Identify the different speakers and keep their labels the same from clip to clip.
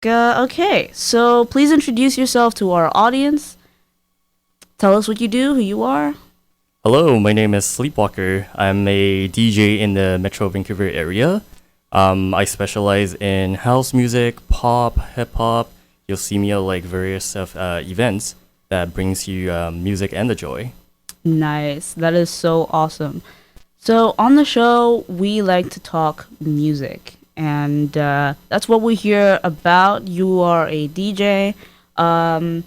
Speaker 1: Okay, so please introduce yourself to our audience. Tell us what you do, who you are.
Speaker 2: Hello, my name is Sleepwalker. I'm a DJ in the Metro Vancouver area. I specialize in house music, pop, hip hop. You'll see me at like various events that brings you music and the joy.
Speaker 1: Nice. That is so awesome. So, on the show, we like to talk music, and that's what we hear about. You are a DJ. Um,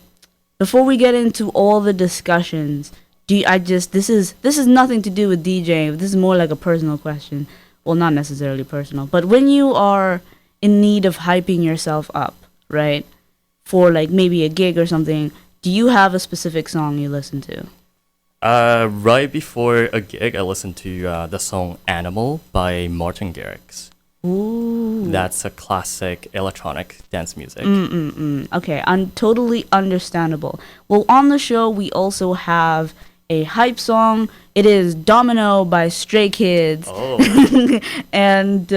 Speaker 1: Before we get into all the discussions, this is nothing to do with DJing. This is more like a personal question. Well, not necessarily personal, but when you are in need of hyping yourself up, right, for like maybe a gig or something, do you have a specific song you listen to?
Speaker 2: Right before a gig, I listened to the song Animal by Martin Garrix.
Speaker 1: Ooh.
Speaker 2: That's a classic electronic dance music.
Speaker 1: Okay, totally understandable. Well, on the show, we also have a hype song. It is Domino by Stray Kids.
Speaker 2: Oh,
Speaker 1: And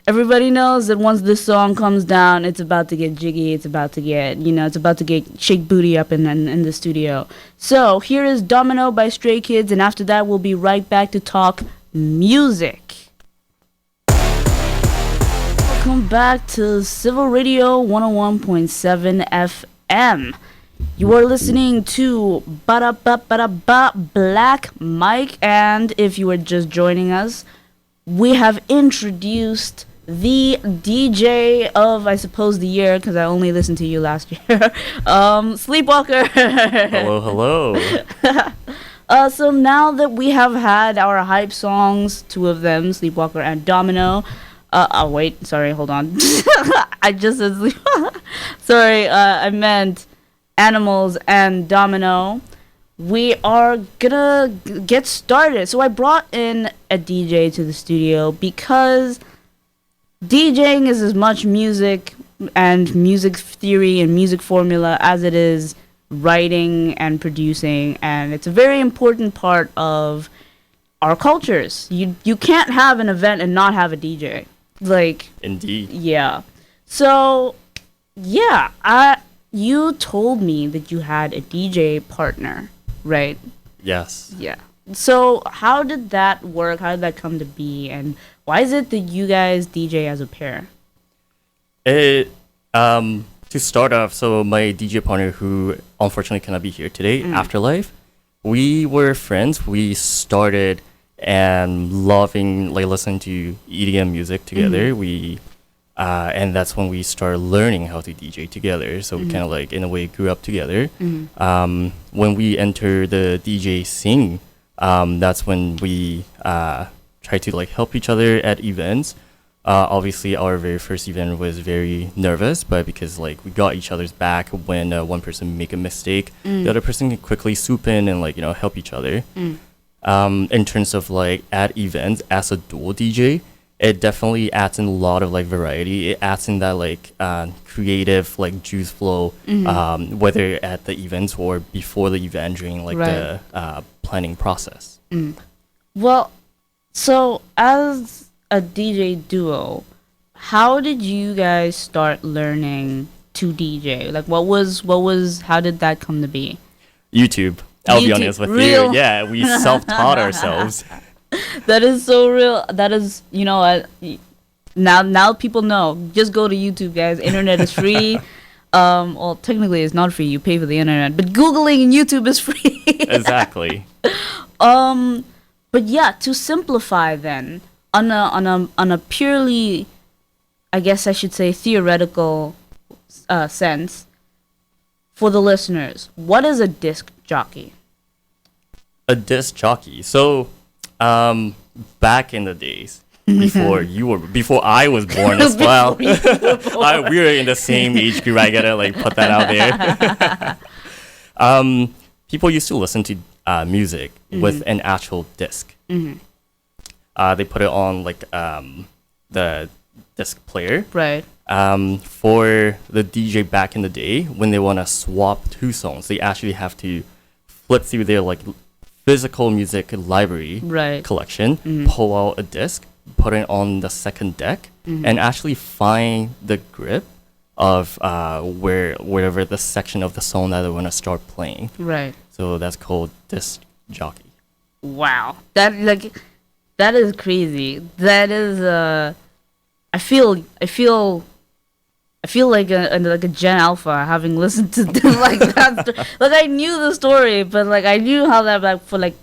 Speaker 1: everybody knows that once this song comes down, it's about to get jiggy. It's about to get, it's about to get shake booty up in the studio. So here is Domino by Stray Kids, and after that, we'll be right back to talk music. Welcome back to Civil Radio 101.7 FM. You are listening to Ba-da-ba-ba-da-ba Black Mike, and if you are just joining us, we have introduced the DJ of, I suppose, the year, because I only listened to you last year, Sleepwalker.
Speaker 2: hello, hello.
Speaker 1: So now that we have had our hype songs, two of them, Sleepwalker and Domino. Wait, sorry, hold on. I just said sleep. Sorry, I meant Animals and Domino. We are gonna get started. So I brought in a DJ to the studio because DJing is as much music and music theory and music formula as it is writing and producing, and it's a very important part of our cultures. You can't have an event and not have a DJ. Like,
Speaker 2: Indeed.
Speaker 1: yeah. So, yeah, you told me that you had a DJ partner, right?
Speaker 2: Yes.
Speaker 1: Yeah. So, how did that work? How did that come to be? And why is it that you guys DJ as a pair?
Speaker 2: It to start off, so my DJ partner who unfortunately cannot be here today, Afterlife, we were friends. We started and loving like listening to EDM music together. We and that's when we started learning how to DJ together. So we kind of like in a way grew up together. When we enter the DJ scene, that's when we try to like help each other at events. Obviously, our very first event was very nervous, but because like we got each other's back when one person make a mistake, the other person can quickly swoop in and like help each other. In terms of like at events as a dual DJ, it definitely adds in a lot of like variety. It adds in that like creative like juice flow, whether at the events or before the event during like the planning process.
Speaker 1: Well, so as a DJ duo, how did you guys start learning to DJ? Like, how did that come to be?
Speaker 2: YouTube. I'll be
Speaker 1: YouTube,
Speaker 2: honest with
Speaker 1: real?
Speaker 2: you. Yeah, we self-taught ourselves.
Speaker 1: That is so real. That is, now people know. Just go to YouTube, guys. Internet is free. Well, technically it's not free. You pay for the internet, but Googling YouTube is free.
Speaker 2: Exactly.
Speaker 1: But yeah, to simplify then, on a purely, I guess I should say, theoretical sense, for the listeners, what is a disc jockey?
Speaker 2: A disc jockey. So, back in the days, before I was born as well, we were in the same age group. I gotta like put that out there. People used to listen to music with an actual disc. They put it on like the disc player.
Speaker 1: Right.
Speaker 2: For the DJ back in the day, when they want to swap two songs, they actually have to flip through their like physical music library collection, pull out a disc, put it on the second deck, and actually find the grip of wherever the section of the song that they want to start playing.
Speaker 1: Right.
Speaker 2: So that's called disc jockey.
Speaker 1: Wow. That is crazy. That is I feel like a Gen Alpha having listened to like that. Like I knew the story, but like I knew how that like for like.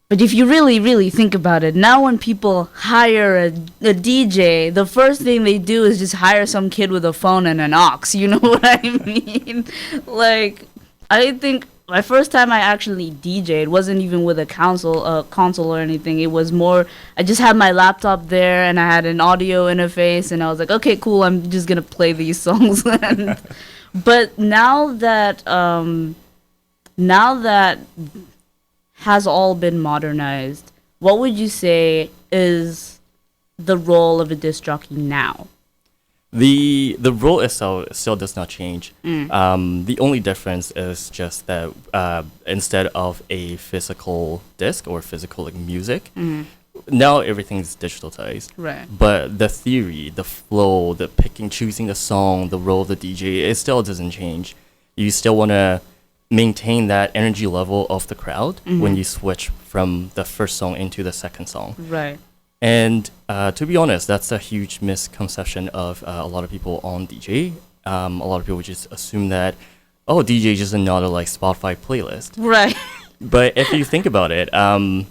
Speaker 1: But if you really think about it, now when people hire a DJ, the first thing they do is just hire some kid with a phone and an aux. You know what I mean? Like I think my first time I actually DJ'd wasn't even with a console or anything. It was more I just had my laptop there and I had an audio interface and I was like, okay, cool, I'm just gonna play these songs. But now that has all been modernized, what would you say is the role of a disc jockey now?
Speaker 2: The role itself still does not change. The only difference is just that instead of a physical disc or physical like music, now everything's digitalized.
Speaker 1: Right.
Speaker 2: But the theory, the flow, the picking, choosing the song, the role of the DJ, it still doesn't change. You still want to maintain that energy level of the crowd when you switch from the first song into the second song.
Speaker 1: Right.
Speaker 2: And to be honest, that's a huge misconception of a lot of people on DJ. A lot of people just assume that, oh, DJ is just another like Spotify playlist.
Speaker 1: Right.
Speaker 2: But if you think about it,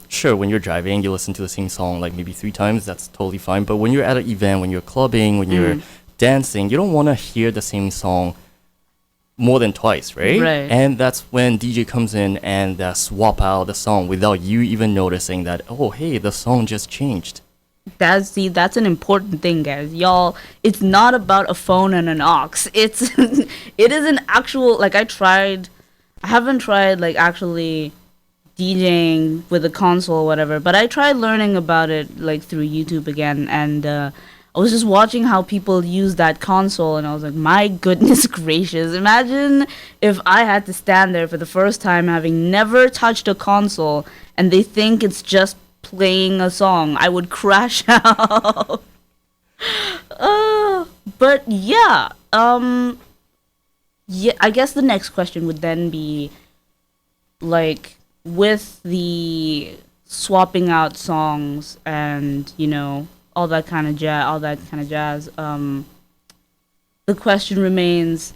Speaker 2: sure, when you're driving, you listen to the same song like maybe 3 times, that's totally fine. But when you're at an event, when you're clubbing, when you're dancing, you don't want to hear the same song more than twice, right?
Speaker 1: Right.
Speaker 2: And that's when DJ comes in and swap out the song without you even noticing that, oh, hey, the song just changed.
Speaker 1: That's an important thing, guys. Y'all, it's not about a phone and an aux. It is an actual, like I haven't tried like actually DJing with a console or whatever, but I tried learning about it like through YouTube again, and I was just watching how people use that console, and I was like, my goodness gracious. Imagine if I had to stand there for the first time having never touched a console, and they think it's just playing a song. I would crash out. But yeah. Yeah, I guess the next question would then be, like, with the swapping out songs and, you know, all that kind of jazz, the question remains,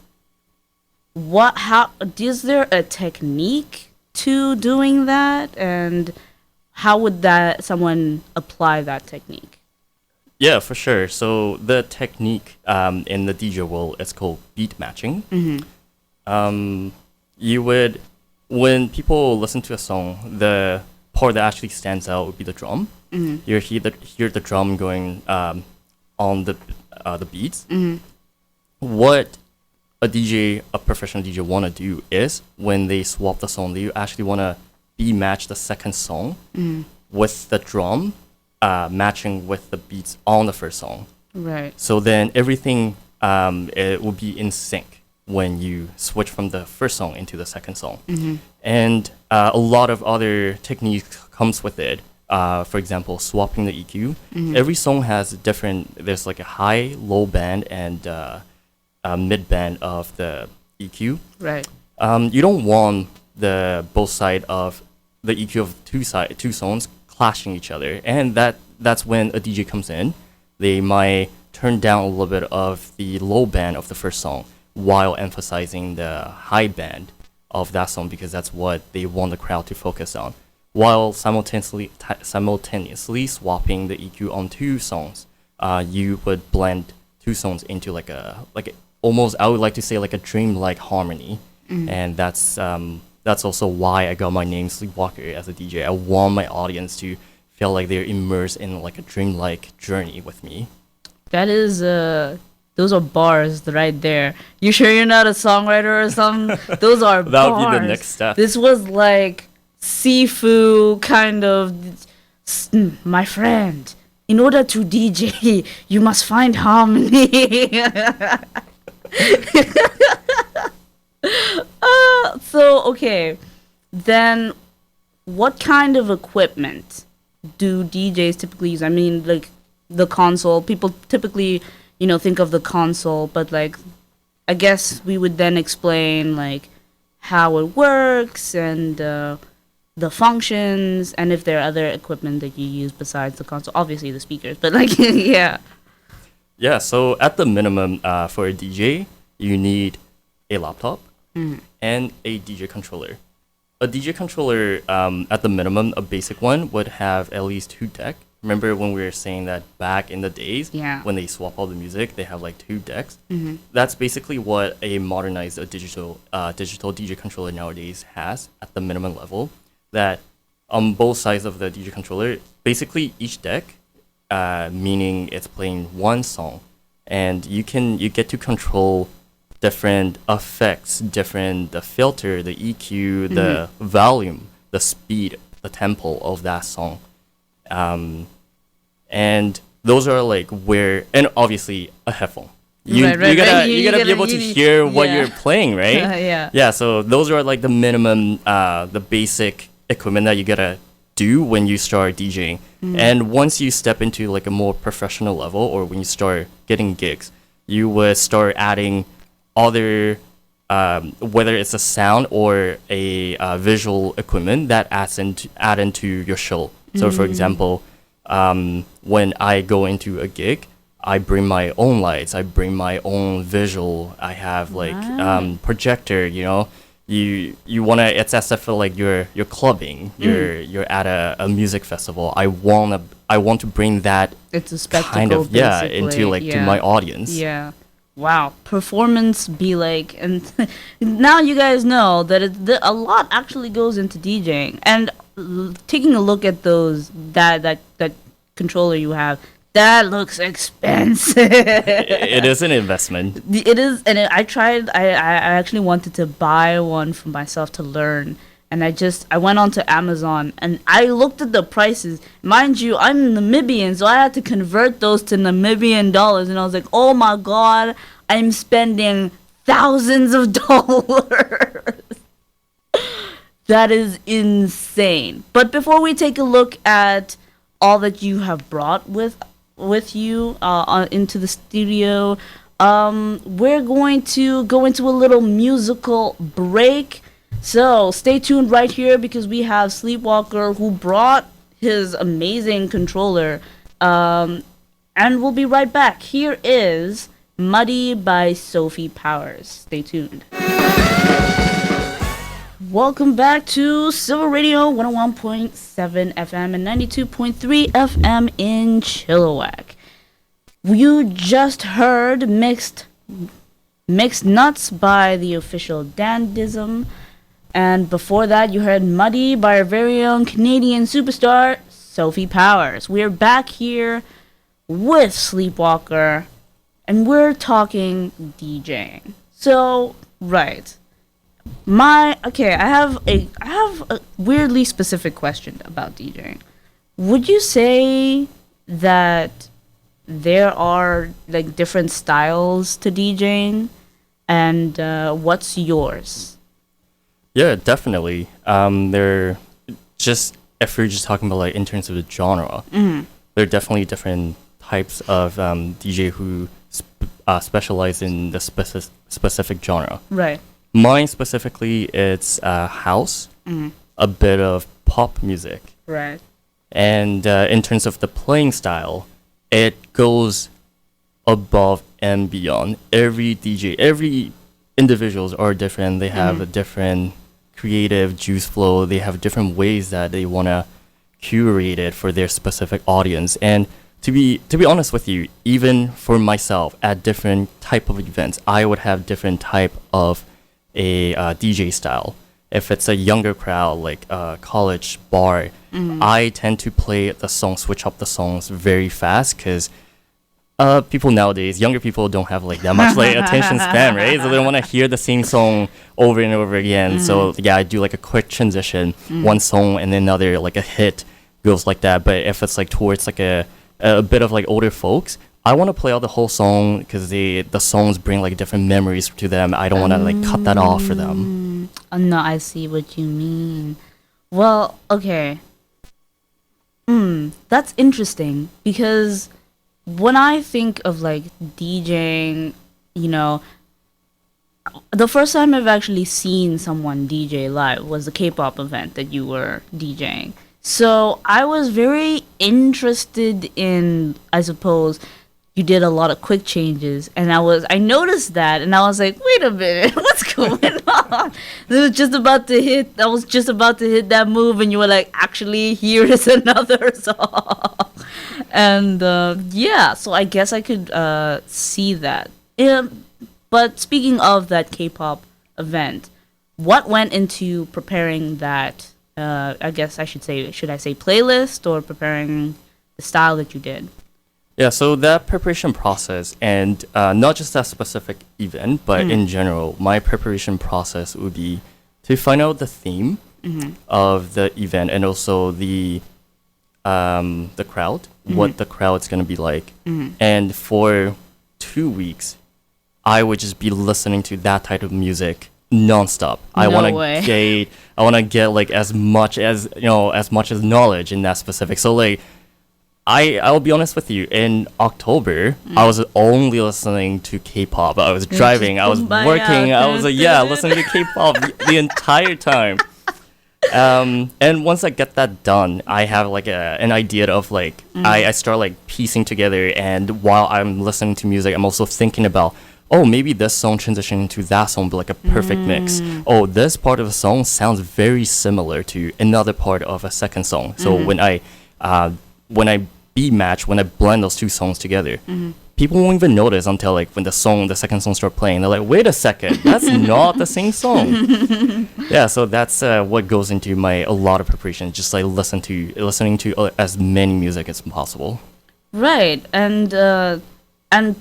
Speaker 1: is there a technique to doing that, and how would someone apply that technique?
Speaker 2: Yeah, for sure. So the technique in the DJ world is called beat matching. You would, when people listen to a song, the part that actually stands out would be the drum. You hear the drum going on the beats. What a professional DJ want to do is when they swap the song, they actually want to beat match the second song with the drum matching with the beats on the first song.
Speaker 1: Right.
Speaker 2: So then everything it will be in sync when you switch from the first song into the second song. And a lot of other techniques comes with it. For example, swapping the EQ. Every song has there's like a high, low band, and a mid band of the EQ.
Speaker 1: Right.
Speaker 2: You don't want both side of the EQ of two songs clashing each other, and that's when a DJ comes in. They might turn down a little bit of the low band of the first song while emphasizing the high band of that song, because that's what they want the crowd to focus on, while simultaneously swapping the EQ on two songs. You would blend two songs into like almost, I would like to say, like a dreamlike harmony. And that's also why I got my name Sleepwalker as a DJ. I want my audience to feel like they're immersed in like a dreamlike journey with me.
Speaker 1: That is those are bars right there. You sure you're not a songwriter or something? Those are
Speaker 2: That
Speaker 1: bars.
Speaker 2: would be the next step.
Speaker 1: This was like Sifu kind of, my friend. In order to DJ, you must find harmony. So okay, then what kind of equipment do DJs typically use? I mean, like the console. People typically, think of the console, but like I guess we would then explain like how it works and the functions and if there are other equipment that you use besides the console. Obviously the speakers, but like yeah.
Speaker 2: Yeah, so at the minimum, for a DJ, you need a laptop and a DJ controller. A DJ controller, at the minimum, a basic one would have at least 2 decks. Remember when we were saying that back in the days,
Speaker 1: Yeah.
Speaker 2: when they swap all the music, they have like 2 decks. That's basically what a modernized digital DJ controller nowadays has at the minimum level. That on both sides of the DJ controller, basically each deck, meaning it's playing one song, and you get to control different effects, the filter, the EQ, the volume, the speed, the tempo of that song, and those are like where, and obviously a headphone. You gotta be able to hear what you're playing, right?
Speaker 1: Yeah.
Speaker 2: Yeah. So those are like the minimum, the basic equipment that you gotta do when you start DJing. And once you step into like a more professional level, or when you start getting gigs, you would start adding other, whether it's a sound or a visual equipment that add into your show. So for example, when I go into a gig, I bring my own lights, I bring my own visual, I have like projector, you know. You wanna, it's as if like you're clubbing, you're at a music festival. I want to bring that,
Speaker 1: It's a spectacle,
Speaker 2: kind of,
Speaker 1: basically.
Speaker 2: into like to my audience.
Speaker 1: Yeah. Wow. Performance be like, and now you guys know that a lot actually goes into DJing. And taking a look at that controller you have, that looks expensive.
Speaker 2: It is an investment.
Speaker 1: It is, and I actually wanted to buy one for myself to learn, and I went onto Amazon and I looked at the prices. Mind you, I'm Namibian, so I had to convert those to Namibian dollars, and I was like, oh my god, I'm spending thousands of dollars. That is insane. But before we take a look at all that you have brought with you into the studio, we're going to go into a little musical break. So stay tuned right here because we have Sleepwalker who brought his amazing controller, and we'll be right back. Here is Muddy by Sophie Powers. Stay tuned. Welcome back to Silver Radio 101.7 FM and 92.3 FM in Chilliwack. You just heard Mixed Nuts by the Official Dandism. And before that, you heard Muddy by our very own Canadian superstar, Sophie Powers. We're back here with Sleepwalker, and we're talking DJing. So, right. I have a weirdly specific question about DJing. Would you say that there are like different styles to DJing, and what's yours?
Speaker 2: Yeah, definitely. They're just, if we're just talking about like in terms of the genre, there are definitely different types of DJ who specialize in the specific genre.
Speaker 1: Right.
Speaker 2: Mine specifically, it's house, a bit of pop music.
Speaker 1: Right.
Speaker 2: And in terms of the playing style, it goes above and beyond. Every DJ, every individuals are different. They have a different creative juice flow. They have different ways that they want to curate it for their specific audience. And to be honest with you, even for myself at different type of events, I would have different type of a DJ style. If it's a younger crowd, like a college bar, I tend to play the song, switch up the songs very fast, because people nowadays, younger people don't have like that much like attention span, right? So they don't want to hear the same song over and over again. So yeah, I do like a quick transition, one song and then another, like a hit goes like that. But if it's like towards like a bit of like older folks, I want to play out the whole song because the songs bring like different memories to them. I don't want to like cut that off for them.
Speaker 1: No, I see what you mean. Well, okay. That's interesting because when I think of like DJing, you know, The first time I've actually seen someone DJ live was the K-pop event that you were DJing. So I was very interested in, I suppose, you did a lot of quick changes, and I noticed that, and I was like, wait a minute, what's going on? I was just about to hit that move, and you were like, actually, here is another song. And yeah, so I guess I could see that. Yeah, but speaking of that K-pop event, what went into preparing that? I guess should I say playlist or preparing the style that you did?
Speaker 2: Yeah, so that preparation process, and not just that specific event, but in general, my preparation process would be to find out the theme of the event and also the crowd, what the crowd's gonna be like, and for 2 weeks, I would just be listening to that type of music nonstop. I want to get like as much as knowledge in that specific. So like I'll be honest with you. In October, I was only listening to K-pop. I was driving, I was working, I was listening to K-pop the entire time. And once I get that done, I have like an idea of like I start like piecing together. And while I'm listening to music, I'm also thinking about, oh, maybe this song transition into that song be like a perfect mix. Oh, this part of the song sounds very similar to another part of a second song. So when I when I blend those two songs together, people won't even notice until like when the second song start playing. They're like, wait a second, that's not the same song. Yeah, so that's what goes into a lot of preparation, just like listening to as many music as possible.
Speaker 1: Right, and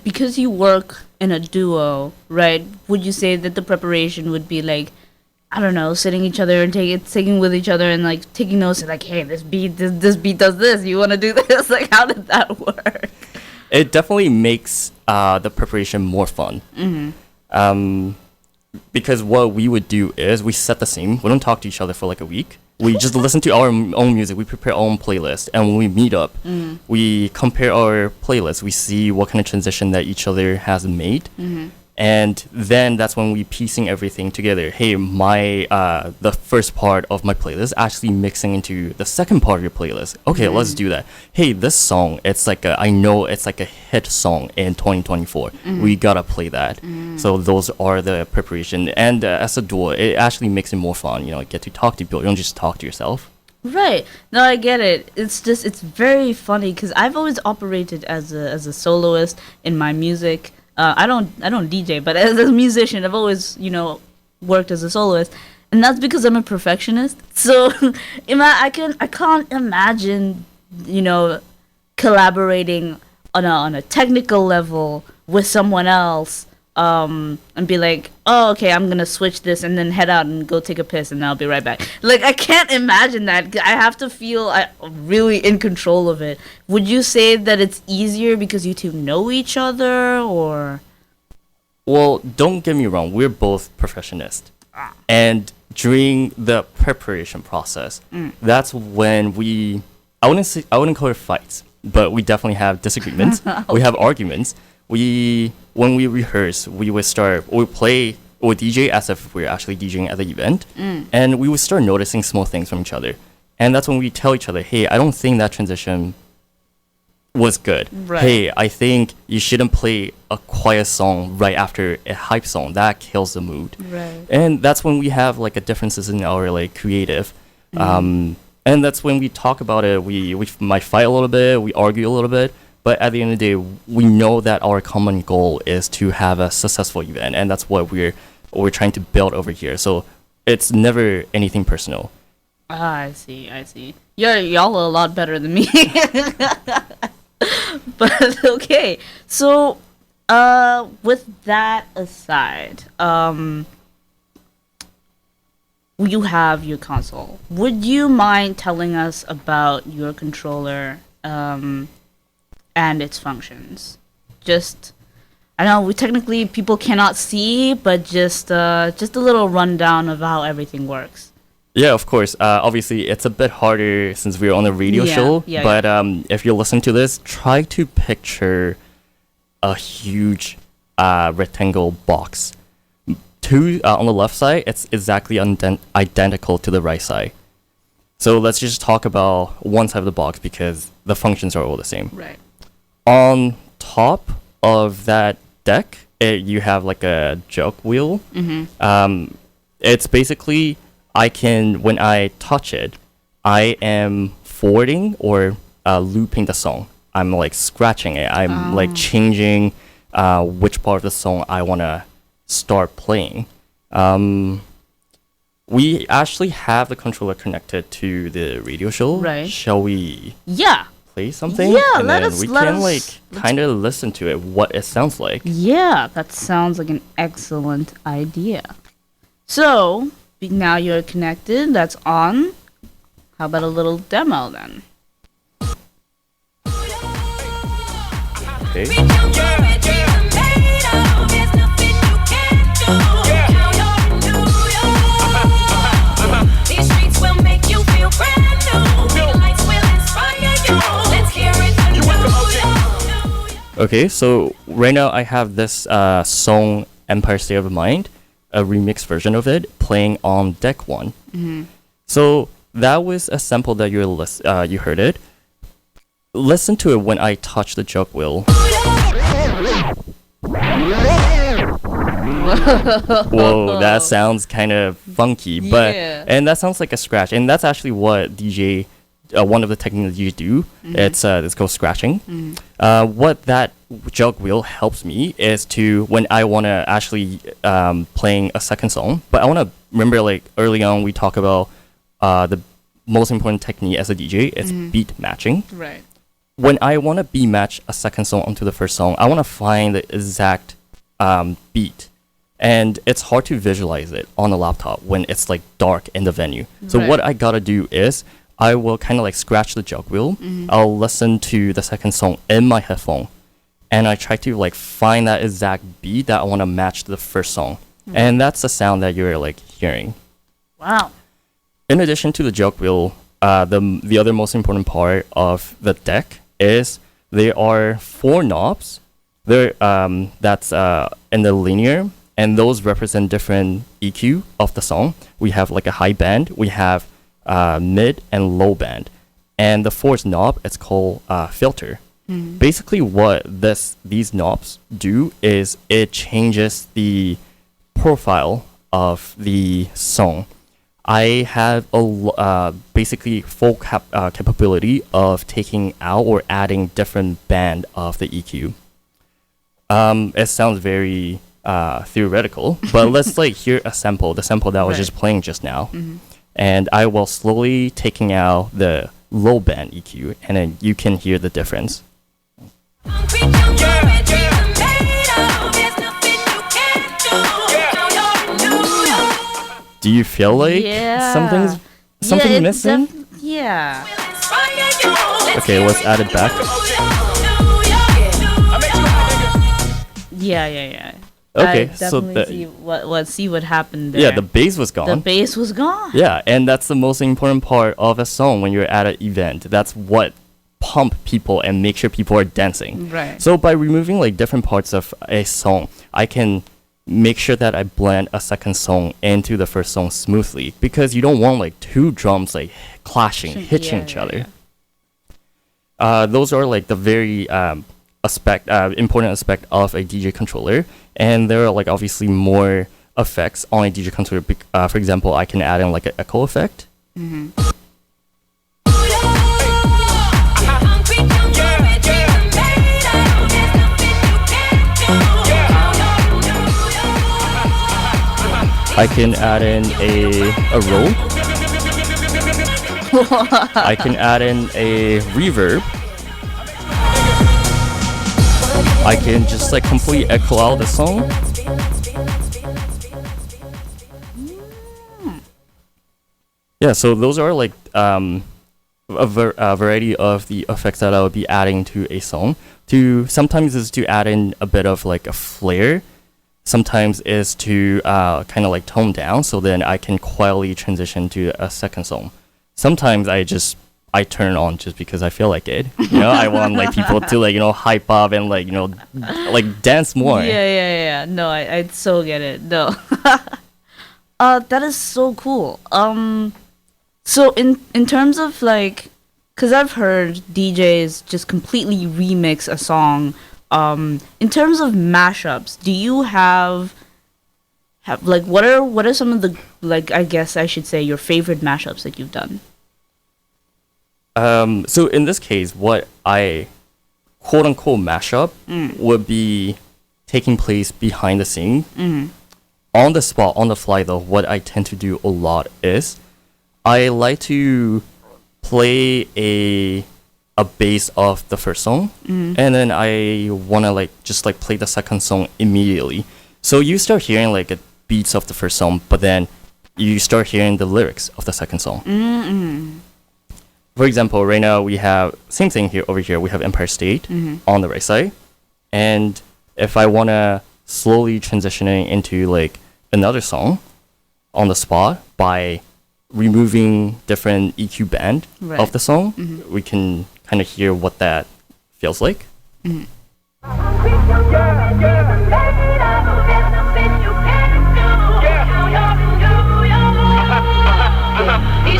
Speaker 1: because you work in a duo, right? Would you say that the preparation would be like, I don't know, sitting each other and taking with each other and like taking notes and like, hey, this beat does this. You want to do this? Like, how did that work?
Speaker 2: It definitely makes the preparation more fun. Because what we would do is we set the scene. We don't talk to each other for like a week. We just listen to our own music. We prepare our own playlist. And when we meet up, we compare our playlists. We see what kind of transition that each other has made. And then that's when we piecing everything together. Hey, the first part of my playlist actually mixing into the second part of your playlist. Okay, let's do that. Hey, this song, I know it's like a hit song in 2024. We gotta play that. So those are the preparation. And as a duo, it actually makes it more fun. You know, get to talk to people. You don't just talk to yourself.
Speaker 1: Right. No, I get it. It's very funny because I've always operated as a soloist in my music. I don't DJ, but as a musician, I've always, worked as a soloist, and that's because I'm a perfectionist. So, I can't imagine, collaborating on a technical level with someone else, and be like, oh, okay, I'm gonna switch this, and then head out and go take a piss, and I'll be right back. Like, I can't imagine that. I have to feel really in control of it. Would you say that it's easier because you two know each other, or?
Speaker 2: Well, don't get me wrong. We're both perfectionists, and during the preparation process, that's when I wouldn't call it fights, but we definitely have disagreements. Okay. We have arguments. When we rehearse, we would play or DJ as if we're actually DJing at the event, and we would start noticing small things from each other. And that's when we tell each other, hey, I don't think that transition was good. Right. Hey, I think you shouldn't play a quiet song right after a hype song. That kills the mood. Right. And that's when we have like a differences in our like creative. And that's when we talk about it. We might fight a little bit, we argue a little bit. But at the end of the day, we know that our common goal is to have a successful event, and that's what we're trying to build over here. So it's never anything personal.
Speaker 1: I see. Y'all are a lot better than me. But okay, so with that aside, you have your console. Would you mind telling us about your controller? And its functions. Just, I know technically people cannot see, but just a little rundown of how everything works.
Speaker 2: Yeah, of course. Obviously, it's a bit harder since we're on a radio show. But if you're listening to this, try to picture a huge rectangle box. on the left side, it's exactly identical to the right side. So let's just talk about one side of the box because the functions are all the same.
Speaker 1: Right.
Speaker 2: On top of that deck, you have like a joke wheel. It's basically when I touch it, I am forwarding or looping the song. I'm like scratching it. I'm like changing which part of the song I want to start playing. We actually have the controller connected to the radio show.
Speaker 1: Right.
Speaker 2: Shall we
Speaker 1: Yeah.
Speaker 2: play something?
Speaker 1: Yeah,
Speaker 2: and
Speaker 1: let
Speaker 2: then
Speaker 1: us-
Speaker 2: we
Speaker 1: let
Speaker 2: can
Speaker 1: us-
Speaker 2: like kind of listen to it, what it sounds like.
Speaker 1: Yeah, that sounds like an excellent idea. So, now you're connected, that's on. How about a little demo then?
Speaker 2: Okay.
Speaker 3: These streets will make you feel brand new. Lights will inspire you. Let's hear it.
Speaker 2: Okay, so right now I have this song Empire State of Mind, a remix version of it, playing on deck 1. So that was a sample that you heard it. Listen to it when I touch the joke wheel. Whoa, that sounds kind of funky, but
Speaker 1: Yeah.
Speaker 2: and that sounds like a scratch, and that's actually what DJ, one of the techniques that you do. It's called scratching. What that jug wheel helps me is to when I want to actually playing a second song, but I want to remember like early on we talk about the most important technique as a DJ is beat matching.
Speaker 1: Right.
Speaker 2: When I want to beat match a second song onto the first song, I want to find the exact beat. And it's hard to visualize it on a laptop when it's like dark in the venue. So
Speaker 1: Right.
Speaker 2: what I gotta do is I will kind of like scratch the jog wheel. I'll listen to the second song in my headphone, and I try to like find that exact beat that I want to match to the first song. And that's the sound that you're like hearing.
Speaker 1: Wow.
Speaker 2: In addition to the jog wheel, the other most important part of the deck is there are 4 knobs. That's in the linear, and those represent different EQ of the song. We have like a high band, we have mid and low band, and the 4th knob it's called filter. Basically, what these knobs do is it changes the profile of the song. I have basically full capability of taking out or adding different band of the EQ. It sounds very theoretical, but let's like hear a sample, the sample that I was
Speaker 1: Right.
Speaker 2: just playing just now. And I will slowly taking out the low band EQ, and then you can hear the difference. Do you feel like
Speaker 1: Yeah.
Speaker 2: something's
Speaker 1: Yeah, it's
Speaker 2: missing?
Speaker 1: Yeah.
Speaker 2: Okay, let's add it back.
Speaker 1: Yeah.
Speaker 2: Okay,
Speaker 1: I
Speaker 2: so
Speaker 1: definitely see what happened there.
Speaker 2: yeah, the bass was gone.
Speaker 1: The bass was gone.
Speaker 2: Yeah, and that's the most important part of a song when you're at an event. That's what pump people and make sure people are dancing.
Speaker 1: Right.
Speaker 2: So by removing like different parts of a song, I can make sure that I blend a second song into the first song smoothly, because you don't want like 2 drums like clashing, hitching
Speaker 1: Yeah,
Speaker 2: each
Speaker 1: yeah,
Speaker 2: other. Those are like the very important aspect of a DJ controller, and there are like obviously more effects on a DJ controller. For example, I can add in like an echo effect. I can add in a roll. I can add in a reverb. I can just like completely echo out the song. Yeah, so those are like a variety of the effects that I would be adding to a song. Sometimes is to add in a bit of like a flair. Sometimes is to kind of like tone down, so then I can quietly transition to a second song. Sometimes I turn on just because I feel like it. You know, I want like people to like, you know, hype up and like, you know, like dance more.
Speaker 1: Yeah. No, I so get it. No. That is so cool. So in terms of like, cause I've heard DJs just completely remix a song. In terms of mashups, do you have like what are some of the, like, I guess I should say, your favorite mashups that you've done?
Speaker 2: So in this case, what I quote unquote mashup would be taking place behind the scene. On the spot, on the fly though, what I tend to do a lot is I like to play a bass of the first song, and then I wanna like just like play the second song immediately. So you start hearing like a beats of the first song, but then you start hearing the lyrics of the second song. For example, right now we have same thing here over here. We have Empire State on the right side, and if I wanna slowly transitioning into like another song on the spot by removing different EQ band of the song, we can kind of hear what that feels like.
Speaker 3: These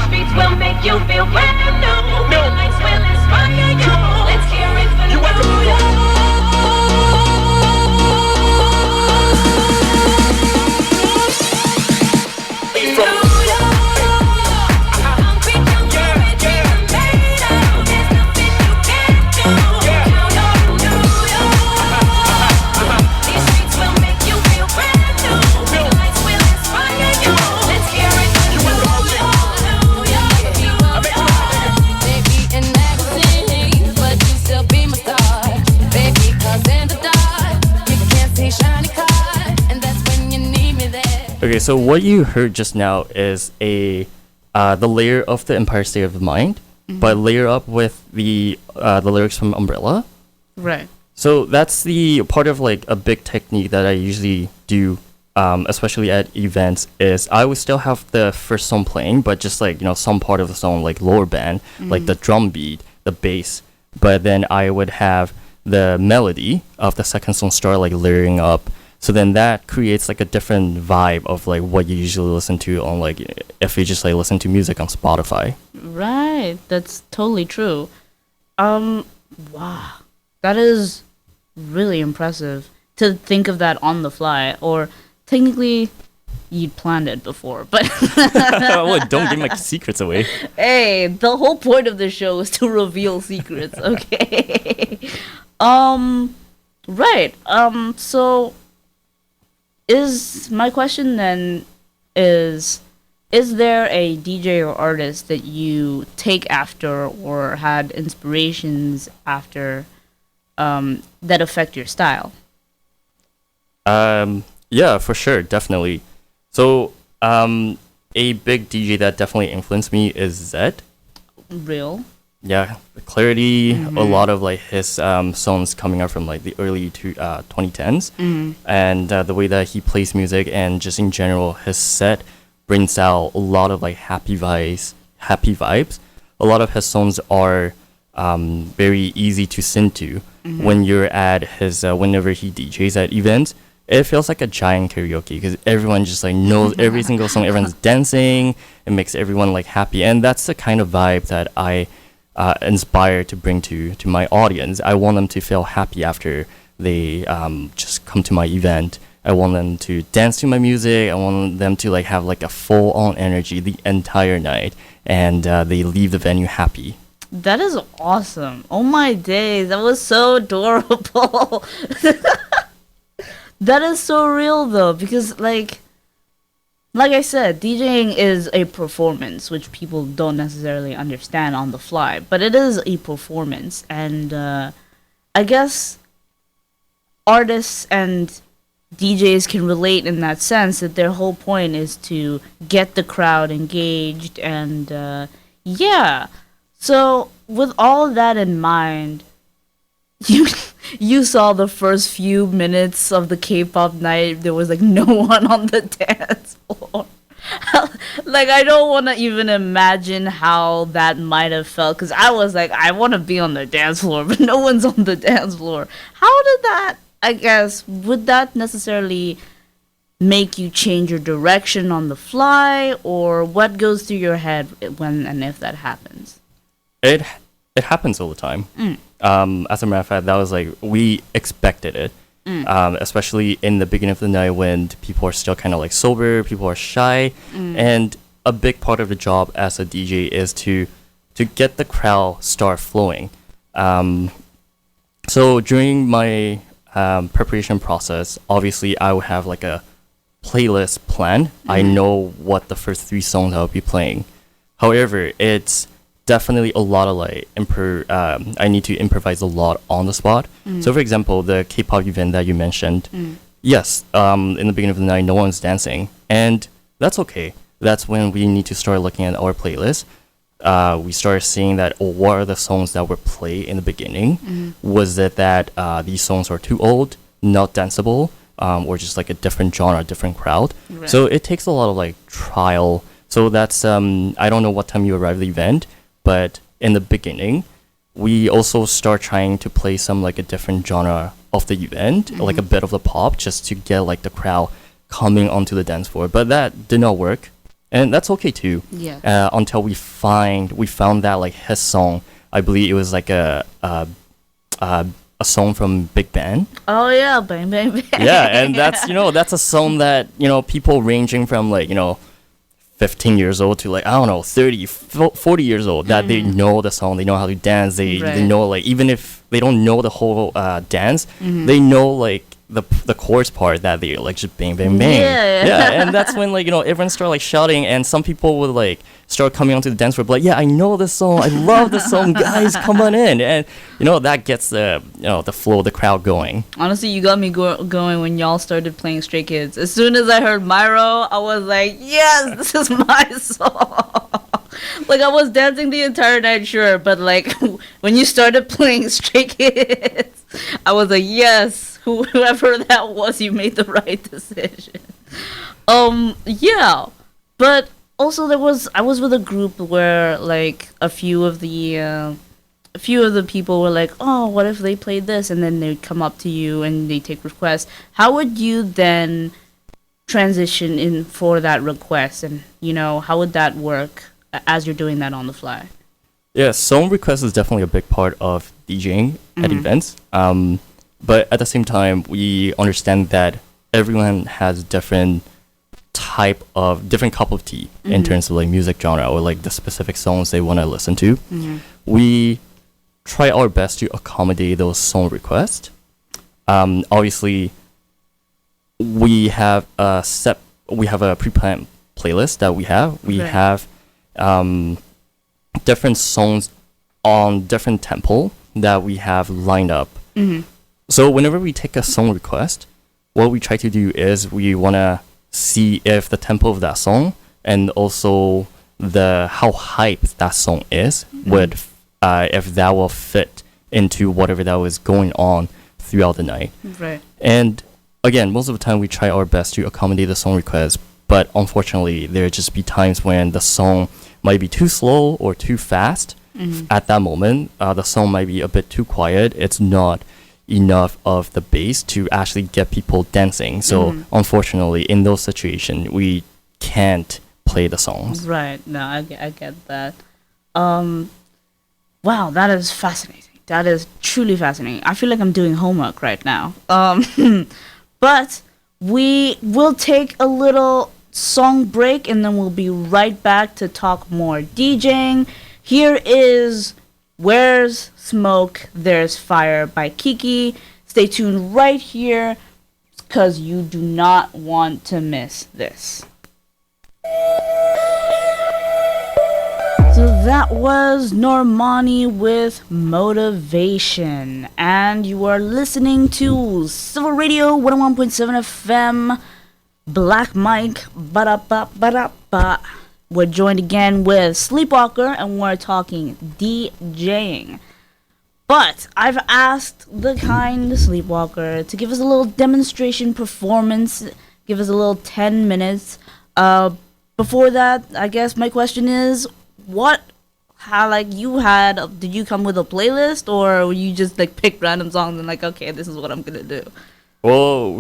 Speaker 3: streets will make you feel brand new. The lights will inspire you. Let's hear it for New York.
Speaker 2: Okay, so what you heard just now is the layer of the Empire State of Mind, but layer up with the lyrics from Umbrella.
Speaker 1: Right.
Speaker 2: So that's the part of like a big technique that I usually do, especially at events. Is I would still have the first song playing, but just like some part of the song like lower band, like the drum beat, the bass. But then I would have the melody of the second song start like layering up. So then that creates like a different vibe of like what you usually listen to on like if you just like listen to music on Spotify.
Speaker 1: Right. That's totally true. Wow. That is really impressive to think of that on the fly, or technically you'd planned it before, but
Speaker 2: Well, don't give my secrets away.
Speaker 1: hey, the whole point of the show is to reveal secrets, okay? Right. So is my question then is there a DJ or artist that you take after or had inspirations after that affect your style?
Speaker 2: Yeah, for sure, definitely. So, a big DJ that definitely influenced me is Zed.
Speaker 1: Real?
Speaker 2: Yeah, the clarity, a lot of like his songs coming out from like the early 2010s, and the way that he plays music and just in general, his set brings out a lot of like happy vibes. A lot of his songs are very easy to sing to when you're at his whenever he DJs at events. It feels like a giant karaoke because everyone just like knows every single song. Everyone's dancing. It makes everyone like happy, and that's the kind of vibe that I inspire to bring to my audience. I want them to feel happy after they just come to my event. I want them to dance to my music. I want them to like have like a full on energy the entire night, and they leave the venue happy.
Speaker 1: That is awesome. Oh my days, that was so adorable. That is so real though, because like I said, DJing is a performance, which people don't necessarily understand on the fly, but it is a performance, and I guess artists and DJs can relate in that sense that their whole point is to get the crowd engaged, and yeah. So with all of that in mind, you saw the first few minutes of the K-pop night. There was like no one on the dance floor. Like I don't want to even imagine how that might have felt, because I was like, I want to be on the dance floor, but no one's on the dance floor. How did that, I guess, would that necessarily make you change your direction on the fly, or what goes through your head when and if that happens?
Speaker 2: It it happens all the time. As a matter of fact, that was like we expected it. Especially in the beginning of the night when people are still kind of like sober, people are shy, and a big part of the job as a DJ is to get the crowd start flowing. So during my preparation process, obviously I would have like a playlist planned. I know what the first 3 songs I'll be playing. However, it's definitely a lot of like I need to improvise a lot on the spot. So for example, the K-pop event that you mentioned, yes, in the beginning of the night, no one's dancing, and that's okay. That's when we need to start looking at our playlist. We started seeing that, what are the songs that were played in the beginning? Was it that these songs are too old, not danceable, or just like a different genre, different crowd? Right. So it takes a lot of like trial. So that's I don't know what time you arrive at the event, but in the beginning, we also start trying to play some like a different genre of the event, like a bit of the pop, just to get like the crowd coming onto the dance floor. But that did not work, and that's okay too. Yeah. Until we found that like his song, I believe it was like a song from Big Bang.
Speaker 1: Oh yeah, Bang Bang Bang.
Speaker 2: Yeah, and that's a song that people ranging from like 15 years old to like, I don't know, 30, 40 years old, that they know the song, they know how to dance, they know, like, even if they don't know the whole dance, they know like the chorus part, that they like just bang bang bang. Yeah, and that's when like everyone start like shouting, and some people would like start coming onto the dance floor, like, yeah, I know this song, I love this song, guys, come on in. And that gets the the flow, the crowd going.
Speaker 1: Honestly, you got me going when y'all started playing Stray Kids. As soon as I heard Myro, I was like, yes, this is my song. Like, I was dancing the entire night, sure, but like when you started playing Stray Kids, I was like, yes, whoever that was, you made the right decision. Yeah, but also I was with a group where like a few of the people were like, oh, what if they played this? And then they'd come up to you and they take requests. How would you then transition in for that request? And how would that work as you're doing that on the fly?
Speaker 2: Yeah, song request is definitely a big part of DJing at events. But at the same time, we understand that everyone has different cup of tea in terms of like music genre, or like the specific songs they want to listen to. We try our best to accommodate those song requests. Obviously, we have a pre-planned playlist that we have. We have different songs on different tempo that we have lined up. So whenever we take a song request, what we try to do is we want to see if the tempo of that song, and also how hype that song is, would if that will fit into whatever that was going on throughout the night. Right. And again, most of the time we try our best to accommodate the song request, but unfortunately there just be times when the song might be too slow or too fast. At that moment, the song might be a bit too quiet. It's not enough of the bass to actually get people dancing. So unfortunately, in those situations, we can't play the songs. Right.
Speaker 1: No, I get that. Wow, that is fascinating. That is truly fascinating. I feel like I'm doing homework right now. But we will take a little song break, and then we'll be right back to talk more DJing. Here is Where's Smoke, There's Fire by Kiki. Stay tuned right here, because you do not want to miss this. So that was Normani with Motivation. And you are listening to Civil Radio 101.7 FM, Black Mike, ba-da-ba-ba-da-ba. We're joined again with Sleepwalker, and we're talking DJing. But I've asked the kind Sleepwalker to give us a little demonstration performance, give us a little 10 minutes. Before that, I guess my question is, did you come with a playlist, or you just like pick random songs and like, okay, this is what I'm gonna do?
Speaker 2: Well,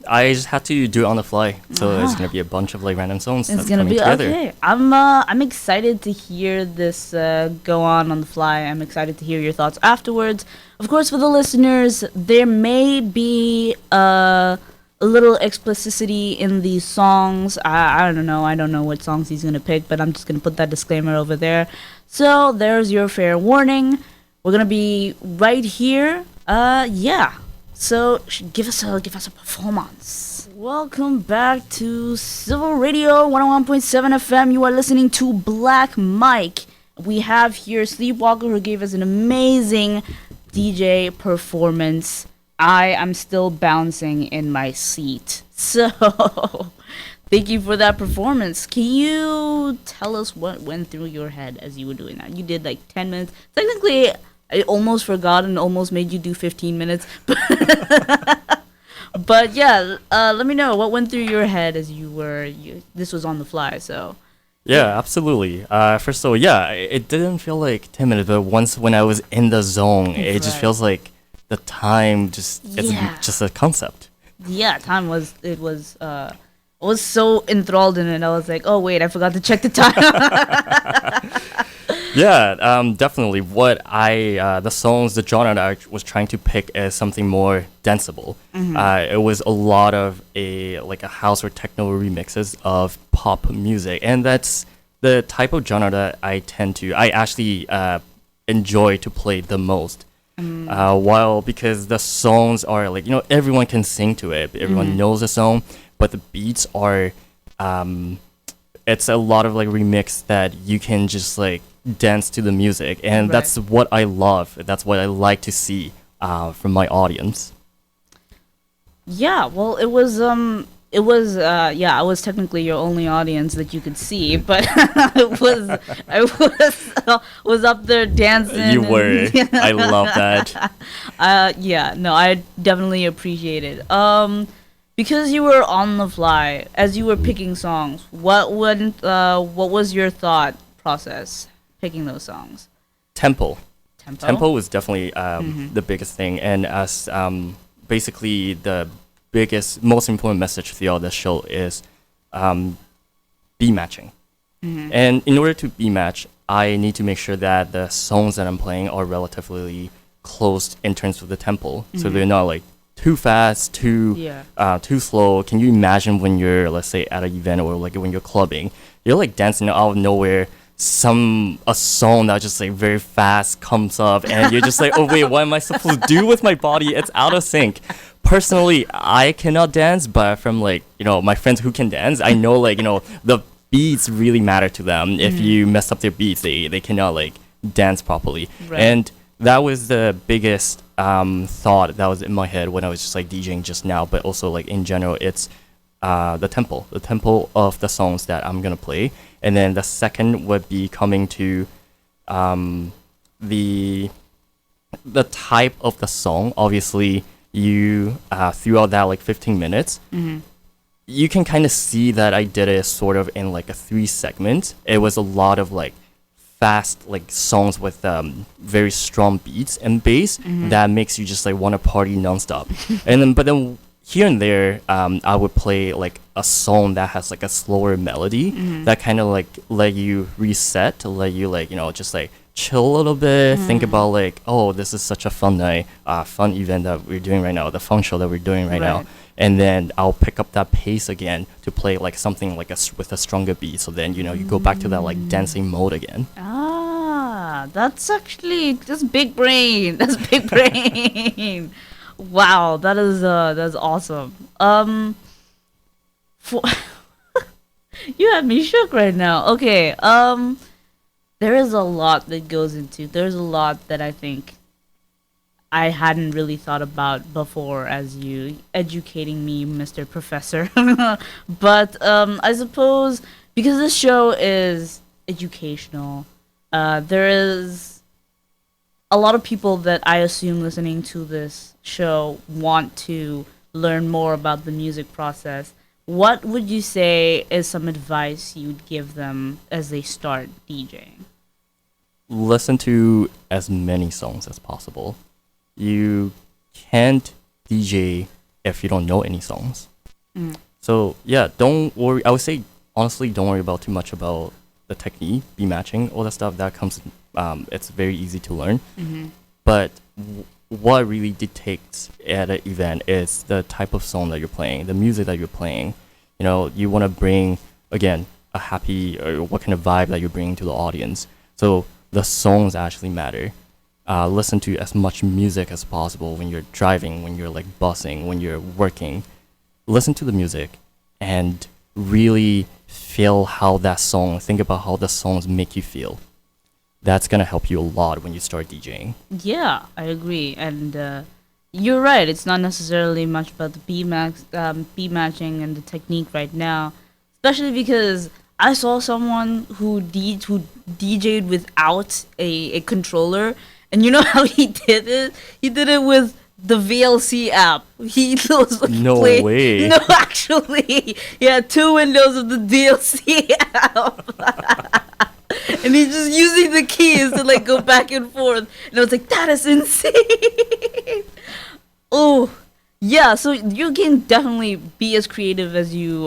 Speaker 2: I just had to do it on the fly, so it's gonna be a bunch of like random songs
Speaker 1: It's
Speaker 2: that's
Speaker 1: gonna
Speaker 2: coming
Speaker 1: be
Speaker 2: together.
Speaker 1: okay. I'm excited to hear this go on the fly. I'm excited to hear your thoughts afterwards. Of course, for the listeners, there may be a little explicitity in these songs. I don't know. I don't know what songs he's gonna pick, but I'm just gonna put that disclaimer over there. So there's your fair warning. We're gonna be right here. Yeah. So give us a performance. Welcome back to Civil Radio 101.7 FM. You are listening to Black Mike. We have here Sleepwalker, who gave us an amazing DJ performance. I am still bouncing in my seat. So thank you for that performance. Can you tell us what went through your head as you were doing that? You did like 10 minutes. Technically, I almost forgot and almost made you do 15 minutes. But yeah, let me know what went through your head as this was on the fly, so.
Speaker 2: Yeah, absolutely. First of all, yeah, it didn't feel like 10 minutes, but once when I was in the zone, it just
Speaker 1: Right.
Speaker 2: feels like the time it's
Speaker 1: Yeah.
Speaker 2: just a concept.
Speaker 1: Yeah, I was so enthralled in it. I was like, oh wait, I forgot to check the time.
Speaker 2: Yeah, definitely. The songs, the genre that I was trying to pick is something more danceable. It was a lot of a house or techno remixes of pop music, and that's the type of genre that I actually enjoy to play the most. Because the songs are everyone can sing to it, everyone knows the song, but the beats are it's a lot of remix that you can just dance to the music, and
Speaker 1: Right.
Speaker 2: that's what I love. That's what I like to see from my audience.
Speaker 1: Yeah, well, I was technically your only audience that you could see, but I was up there dancing.
Speaker 2: You were. I love that.
Speaker 1: Yeah, no, I definitely appreciate it. Because you were on the fly as you were picking songs. What was your thought process picking those songs?
Speaker 2: Tempo. Tempo was definitely the biggest thing, and as basically the most important message throughout the show is beat matching. And in order to beat match, I need to make sure that the songs that I'm playing are relatively close in terms of the tempo, so they're not too fast, too slow. Can you imagine when you're, let's say, at an event or when you're clubbing, you're dancing out of nowhere, a song that just very fast comes up, and you're just oh wait, what am I supposed to do with my body? It's out of sync. Personally, I cannot dance, but from my friends who can dance, I know the beats really matter to them. If you mess up their beats, they cannot dance properly.
Speaker 1: Right.
Speaker 2: And that was the biggest thought that was in my head when I was just DJing just now, but also in general, it's the tempo of the songs that I'm gonna play. And then the second would be coming to the type of the song. Obviously, you throughout that 15 minutes, you can kind of see that I did it sort of in a 3 segment. It was a lot of fast songs with very strong beats and bass that makes you just want to party nonstop. But then here and there, I would play a song that has a slower melody that kind of let you reset, to let you just chill a little bit, think about oh, this is such a fun night, fun event that we're doing right now, the fun show that we're doing right now. And then I'll pick up that pace again to play something with a stronger beat. So then you go back to that dancing mode again.
Speaker 1: That's big brain. That's big brain. Wow, that's awesome. You have me shook right now. Okay. There is a lot that goes into. There's a lot that I think I hadn't really thought about before, as you educating me, Mr. Professor. But I suppose because this show is educational, there is a lot of people that I assume listening to this show want to learn more about the music process. What would you say is some advice you'd give them as they start DJing?
Speaker 2: Listen to as many songs as possible. You can't DJ if you don't know any songs. So yeah, don't worry. I would say honestly, don't worry about too much about the technique, beat matching, all that stuff. That comes. It's very easy to learn. But what really dictates at an event is the type of song that you're playing, the music that you're playing. You know, you want to bring again a happy or what kind of vibe that you're bringing to the audience. So the songs actually matter. Listen to as much music as possible when you're driving, when you're like busing, when you're working. Listen to the music and really feel how that song, think about how the songs make you feel. That's going to help you a lot when you start DJing.
Speaker 1: Yeah, I agree. And you're right. It's not necessarily much about the beat matching and the technique right now, especially because I saw someone who DJ'd without a controller, and you know how he did it? He did it with the VLC app. He was
Speaker 2: No way.
Speaker 1: No, actually, he had two windows of the VLC app. And he's just using the keys to like go back and forth. And I was like, that is insane. Oh, yeah. So you can definitely be as creative as you.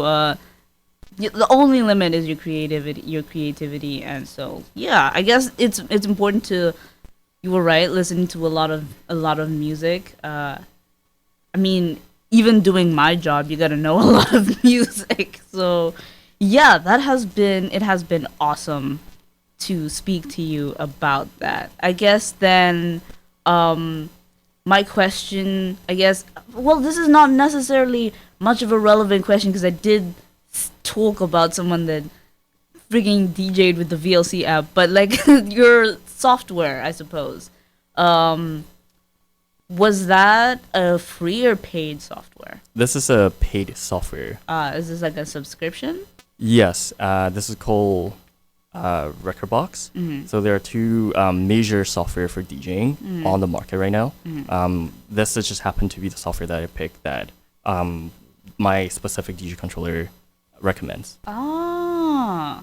Speaker 1: The only limit is your creativity, and so yeah, I guess it's important to. You were right. Listening to a lot of music. I mean, even doing my job, you gotta know a lot of music. So yeah, it has been awesome to speak to you about that. I guess then my question, well, this is not necessarily much of a relevant question because I did talk about someone that freaking DJ'd with the VLC app, but like your software, I suppose. Was that a free or paid software?
Speaker 2: This is a paid software.
Speaker 1: Is this like a subscription?
Speaker 2: Yes, this is called Recordbox. So there are two major software for DJing on the market right now. This has just happened to be the software that I picked that my specific DJ controller recommends.
Speaker 1: Ah,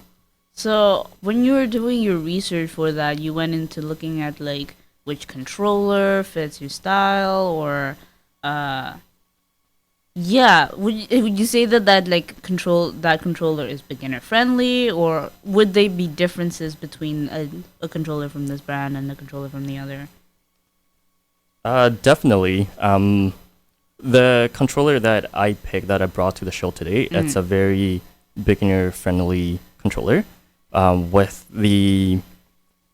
Speaker 1: so when you were doing your research for that, you went into looking at like which controller fits your style, or yeah, would you say that like controller is beginner friendly, or would they be differences between a controller from this brand and a controller from the other?
Speaker 2: Definitely. The controller that I picked, that I brought to the show today, it's a very beginner-friendly controller, with the,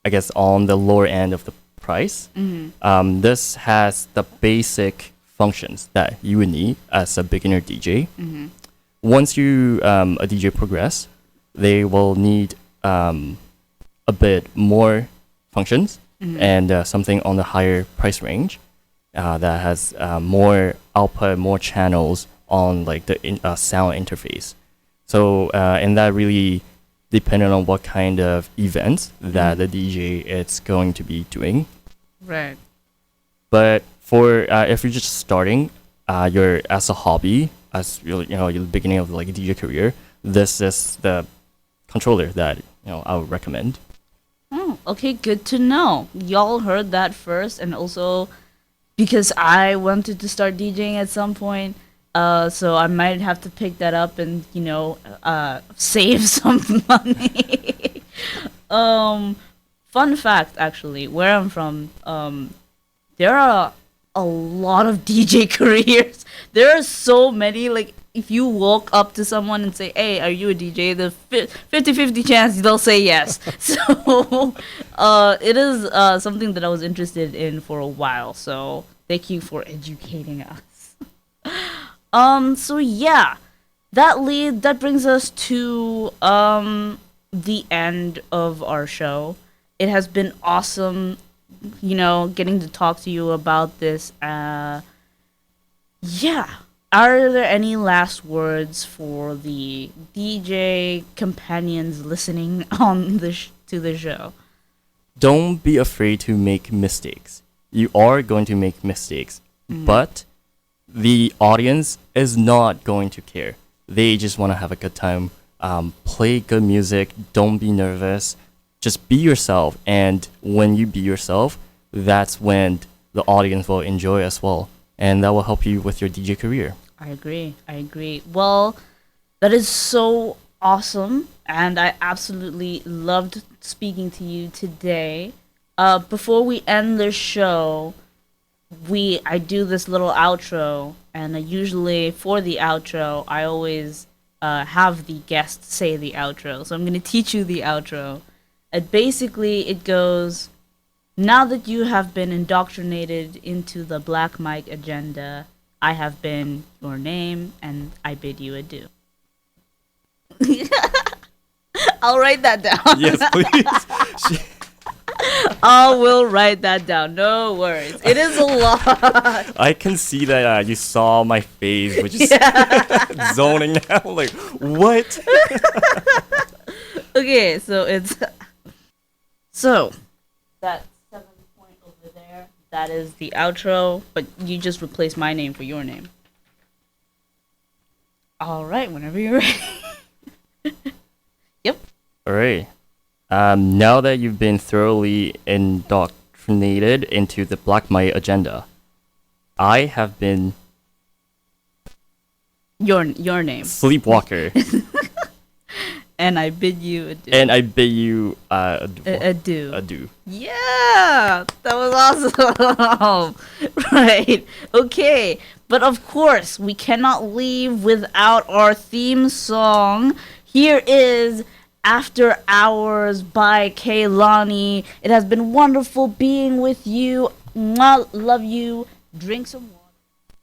Speaker 2: I guess, on the lower end of the price. This has the basic functions that you would need as a beginner DJ. Once you a DJ progress, they will need a bit more functions and something on the higher price range. That has more output, more channels on like the sound interface. So and that really depending on what kind of events that the DJ is going to be doing.
Speaker 1: Right.
Speaker 2: But for if you're just starting, you're as a hobby, as you're the beginning of like a DJ career, this is the controller that I would recommend.
Speaker 1: Oh, okay, good to know. Y'all heard that first, and also because I wanted to start DJing at some point, so I might have to pick that up and save some money. Fun fact, actually, where I'm from, there are a lot of DJ careers. There are so many. Like, if you walk up to someone and say, "Hey, are you a DJ?" the 50-50 chance they'll say yes. So it is something that I was interested in for a while. So thank you for educating us. So yeah, that brings us to the end of our show. It has been awesome, getting to talk to you about this. Yeah. Are there any last words for the DJ companions listening on to the show?
Speaker 2: Don't be afraid to make mistakes. You are going to make mistakes, but the audience is not going to care. They just want to have a good time. Play good music. Don't be nervous. Just be yourself. And when you be yourself, that's when the audience will enjoy as well. and that will help you with your DJ career.
Speaker 1: I agree. I agree. Well, that is so awesome, and I absolutely loved speaking to you today. Before we end the show, I do this little outro, and usually for the outro, I always have the guest say the outro. So I'm gonna teach you the outro. And basically, it goes. Now that you have been indoctrinated into the Black Mic agenda, I have been your name, and I bid you adieu. I'll write that down.
Speaker 2: Yes, please.
Speaker 1: I will write that down. No worries. It is a lot.
Speaker 2: I can see that you saw my face, which is zoning out. Like, what?
Speaker 1: Okay, so it's so that 7 point over there. That is the outro, but you just replace my name for your name. All right, whenever you're ready. Yep.
Speaker 2: All right. Now that you've been thoroughly indoctrinated into the Black Might agenda, I have been
Speaker 1: Your name.
Speaker 2: Sleepwalker,
Speaker 1: And I bid you adieu.
Speaker 2: and I bid you
Speaker 1: Adieu.
Speaker 2: adieu.
Speaker 1: Yeah, that was awesome. Right. Okay. But of course, we cannot leave without our theme song. Here is After Hours by Kaylani. It has been wonderful being with you. Mwah, love you. Drink some water.